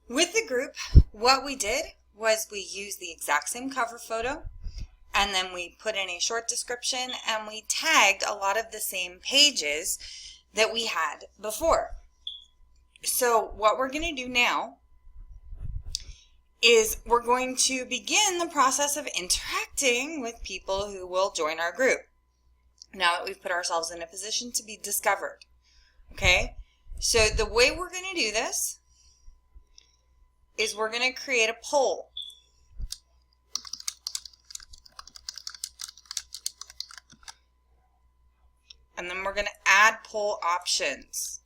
With the group, what we did was we used the exact same cover photo, and then we put in a short description, and we tagged a lot of the same pages that we had before. So what we're going to do now is we're going to begin the process of interacting with people who will join our group now that we've put ourselves in a position to be discovered. Okay, so the way we're going to do this is we're going to create a poll. And then we're going to add poll options.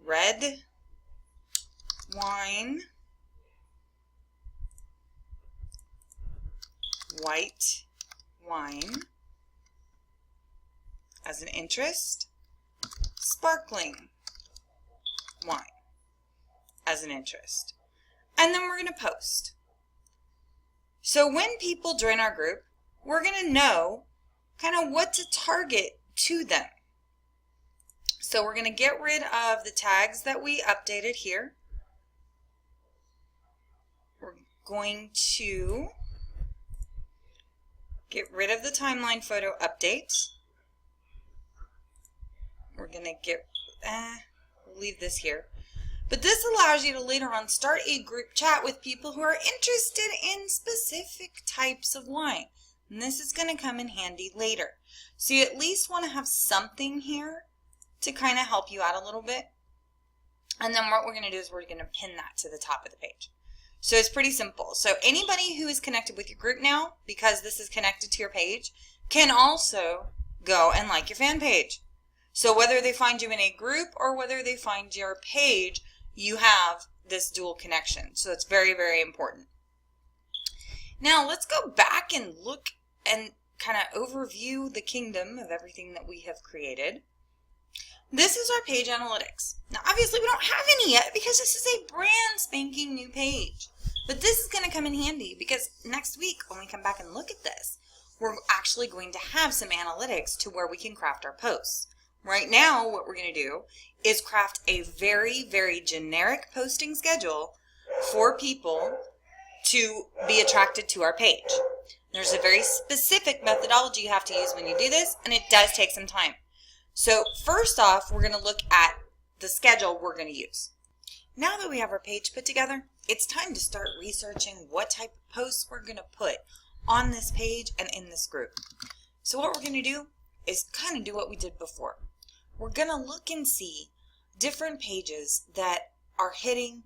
Red wine, white wine as an interest, sparkling wine as an interest. And then we're going to post. So when people join our group, we're going to know kind of what to target to them. So we're going to get rid of the tags that we updated here. We're going to get rid of the timeline photo update. We're going to leave this here. But this allows you to later on start a group chat with people who are interested in specific types of wine. And this is going to come in handy later. So you at least want to have something here to kind of help you out a little bit. And then what we're going to do is we're going to pin that to the top of the page. So it's pretty simple. So anybody who is connected with your group now, because this is connected to your page, can also go and like your fan page. So whether they find you in a group or whether they find your page, you have this dual connection. So it's very, very important. Now let's go back and look and kind of overview the kingdom of everything that we have created. This is our page analytics. Now obviously we don't have any yet because this is a brand spanking new page. But this is going to come in handy because next week when we come back and look at this, we're actually going to have some analytics to where we can craft our posts. Right now, what we're going to do is craft a very, very generic posting schedule for people to be attracted to our page. There's a very specific methodology you have to use when you do this, and it does take some time. So first off, we're going to look at the schedule we're going to use. Now that we have our page put together, it's time to start researching what type of posts we're going to put on this page and in this group. So what we're going to do is kind of do what we did before. We're going to look and see different pages that are hitting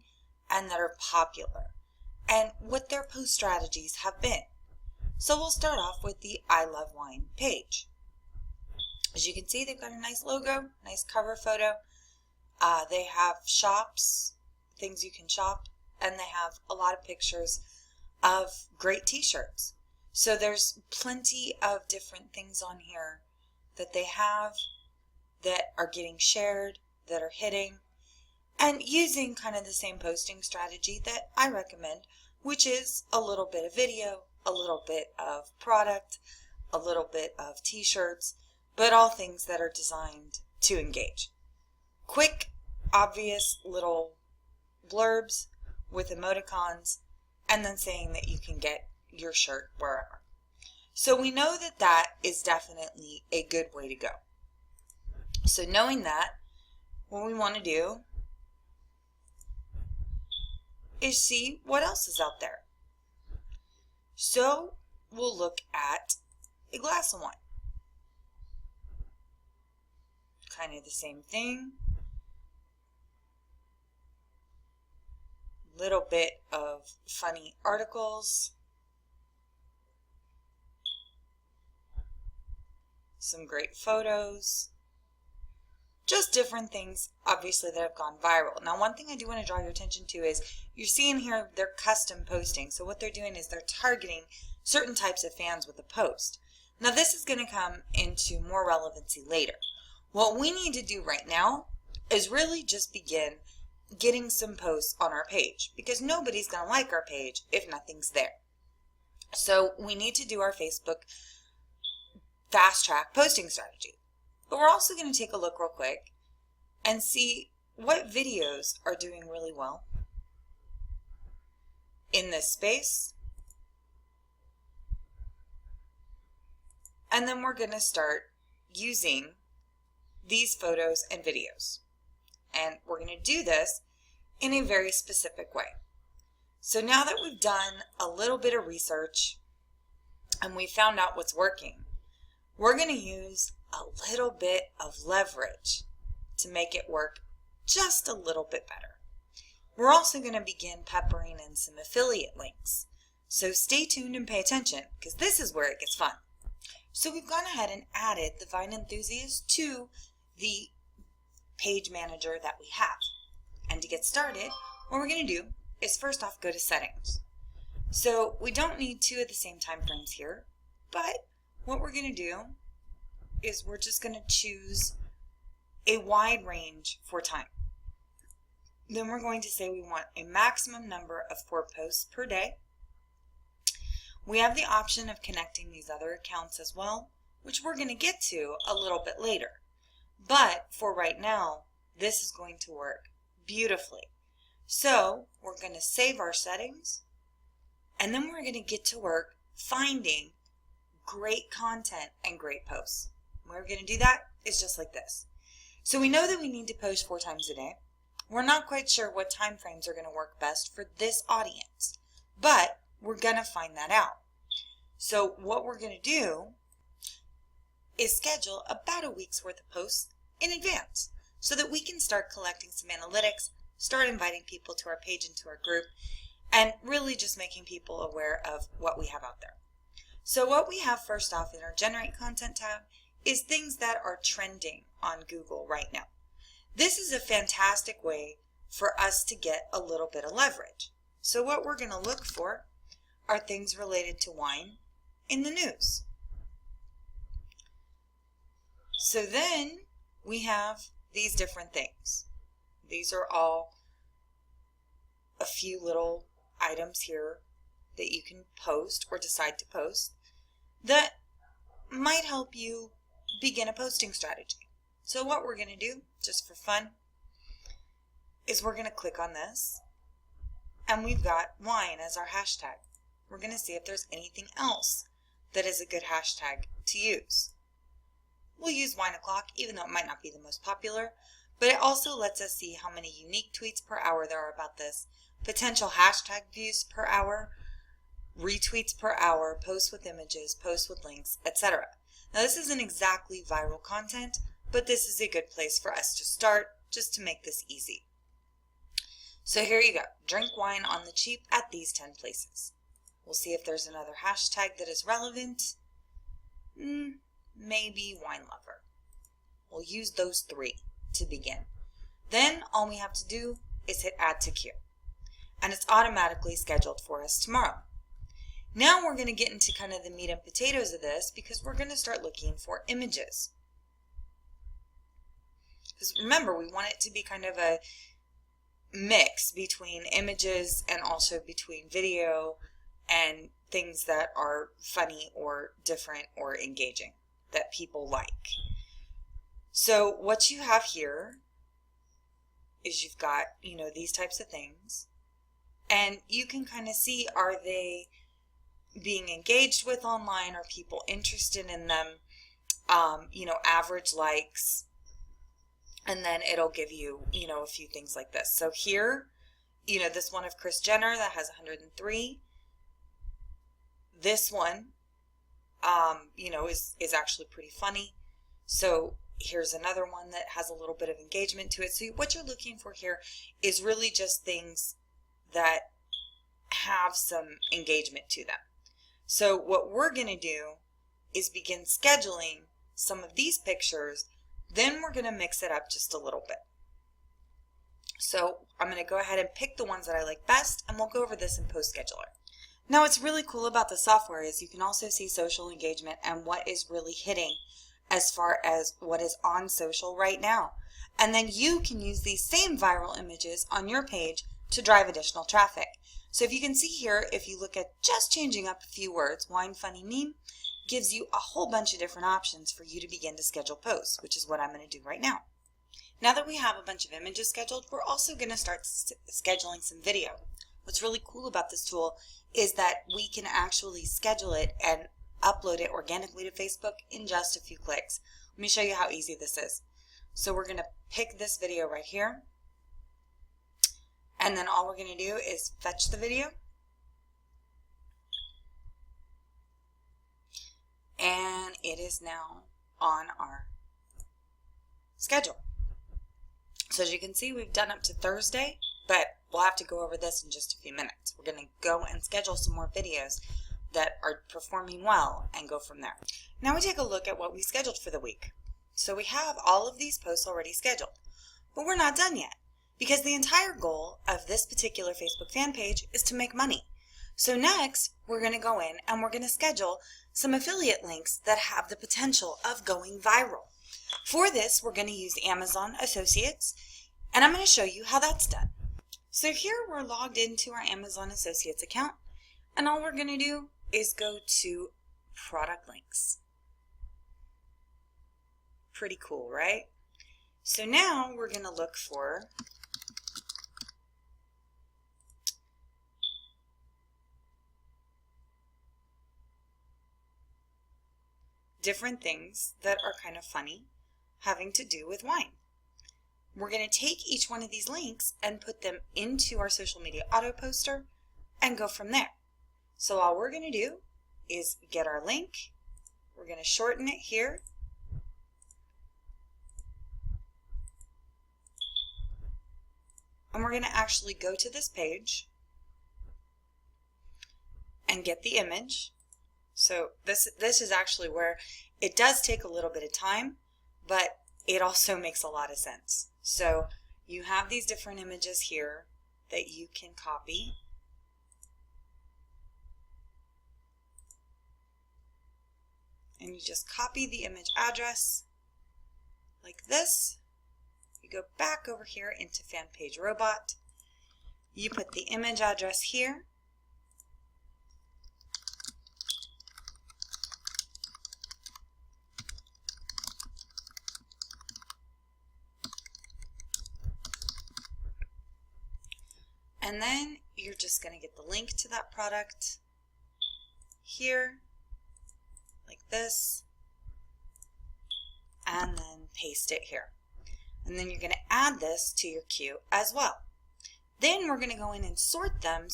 and that are popular and what their post strategies have been. So we'll start off with the I Love Wine page. As you can see, they've got a nice logo, nice cover photo. They have shops, things you can shop, and they have a lot of pictures of great t-shirts. So there's plenty of different things on here that they have that are getting shared, that are hitting, and using kind of the same posting strategy that I recommend, which is a little bit of video, a little bit of product, a little bit of t-shirts, but all things that are designed to engage. Quick, obvious little blurbs with emoticons, and then saying that you can get your shirt wherever. So we know that that is definitely a good way to go. So knowing that, what we want to do is see what else is out there. So we'll look at a glass of wine. Kind of the same thing. Little bit of funny articles. Some great photos. Just different things, obviously, that have gone viral. Now, one thing I do want to draw your attention to is you're seeing here they're custom posting. So what they're doing is they're targeting certain types of fans with a post. Now, this is going to come into more relevancy later. What we need to do right now is really just begin getting some posts on our page because nobody's going to like our page if nothing's there. So we need to do our Facebook fast track posting strategy. But we're also going to take a look real quick and see what videos are doing really well in this space. And then we're going to start using these photos and videos. And we're going to do this in a very specific way. So now that we've done a little bit of research and we found out what's working, we're going to use a little bit of leverage to make it work just a little bit better. We're also going to begin peppering in some affiliate links. So stay tuned and pay attention, because this is where it gets fun. So we've gone ahead and added the Vine Enthusiast to the page manager that we have. And to get started, what we're going to do is first off go to settings. So we don't need two at the same time frames here, but what we're going to do is we're just going to choose a wide range for time. Then we're going to say we want a maximum number of 4 posts per day. We have the option of connecting these other accounts as well, which we're going to get to a little bit later. But for right now, this is going to work beautifully. So we're going to save our settings, and then we're going to get to work finding great content and great posts. We're going to do that is just like this. So we know that we need to post 4 times a day. We're not quite sure what time frames are going to work best for this audience, but we're going to find that out. So what we're going to do is schedule about a week's worth of posts in advance so that we can start collecting some analytics, start inviting people to our page and to our group, and really just making people aware of what we have out there. So what we have first off in our Generate Content tab is things that are trending on Google right now. This is a fantastic way for us to get a little bit of leverage. So what we're going to look for are things related to wine in the news. So then we have these different things. These are all a few little items here that you can post or decide to post that might help you begin a posting strategy. So what we're going to do, just for fun, is we're going to click on this, and we've got wine as our hashtag. We're going to see if there's anything else that is a good hashtag to use. We'll use wine o'clock, even though it might not be the most popular, but it also lets us see how many unique tweets per hour there are about this, potential hashtag views per hour, retweets per hour, posts with images, posts with links, etc. Now this isn't exactly viral content, but this is a good place for us to start just to make this easy. So here you go. Drink wine on the cheap at these 10 places. We'll see if there's another hashtag that is relevant. Maybe wine lover. We'll use those 3 to begin. Then all we have to do is hit add to queue. And it's automatically scheduled for us tomorrow. Now we're going to get into kind of the meat and potatoes of this, because we're going to start looking for images. Because remember, we want it to be kind of a mix between images and also between video and things that are funny or different or engaging that people like. So what you have here is you've got, these types of things, and you can kind of see, are they being engaged with online? Are people interested in them? Average likes, and then it'll give you, a few things like this. So here, this one of Kris Jenner that has 103. This one, is actually pretty funny. So here's another one that has a little bit of engagement to it. So what you're looking for here is really just things that have some engagement to them. So what we're going to do is begin scheduling some of these pictures. Then we're going to mix it up just a little bit. So I'm going to go ahead and pick the ones that I like best, and we'll go over this in Post Scheduler. Now what's really cool about the software is you can also see social engagement and what is really hitting as far as what is on social right now. And then you can use these same viral images on your page to drive additional traffic. So if you can see here, if you look at just changing up a few words, wine funny meme gives you a whole bunch of different options for you to begin to schedule posts, which is what I'm going to do right now. Now that we have a bunch of images scheduled, we're also going to start scheduling some video. What's really cool about this tool is that we can actually schedule it and upload it organically to Facebook in just a few clicks. Let me show you how easy this is. So we're going to pick this video right here, and then all we're going to do is fetch the video, and it is now on our schedule. So as you can see, we've done up to Thursday, but we'll have to go over this in just a few minutes. We're going to go and schedule some more videos that are performing well and go from there. Now we take a look at what we scheduled for the week. So we have all of these posts already scheduled, but we're not done yet because the entire goal of this particular Facebook fan page is to make money. So next, we're going to go in and we're going to schedule some affiliate links that have the potential of going viral. For this, we're going to use Amazon Associates, and I'm going to show you how that's done. So here we're logged into our Amazon Associates account, and all we're going to do is go to product links. Pretty cool, right? So now we're going to look for different things that are kind of funny having to do with wine. We're going to take each one of these links and put them into our social media auto poster and go from there. So all we're going to do is get our link. We're going to shorten it here. And we're going to actually go to this page and get the image. So this is actually where it does take a little bit of time, but it also makes a lot of sense. So you have these different images here that you can copy. And you just copy the image address like this. You go back over here into Fan Page Robot. You put the image address here. And then you're just going to get the link to that product here, like this, and then paste it here. And then you're going to add this to your queue as well. Then we're going to go in and sort them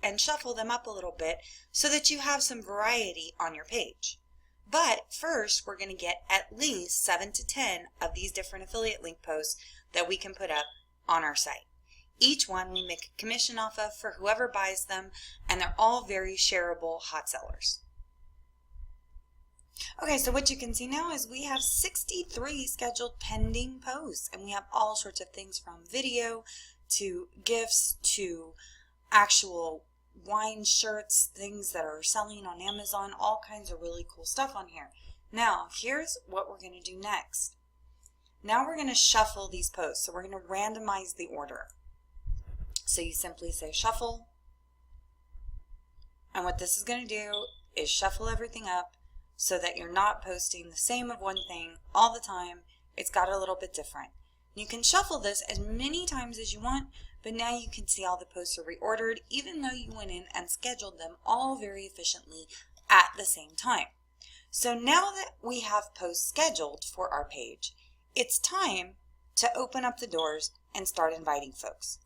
and shuffle them up a little bit so that you have some variety on your page. But first, we're going to get at least 7 to 10 of these different affiliate link posts that we can put up on our site. Each one we make a commission off of for whoever buys them, and they're all very shareable hot sellers. Okay, so what you can see now is we have 63 scheduled pending posts, and we have all sorts of things from video to gifts to actual wine shirts, things that are selling on Amazon, all kinds of really cool stuff on here. Now, here's what we're going to do next. Now we're going to shuffle these posts, so we're going to randomize the order. So you simply say shuffle, and what this is going to do is shuffle everything up so that you're not posting the same of one thing all the time. It's got a little bit different. You can shuffle this as many times as you want, but now you can see all the posts are reordered even though you went in and scheduled them all very efficiently at the same time. So now that we have posts scheduled for our page, it's time to open up the doors and start inviting folks.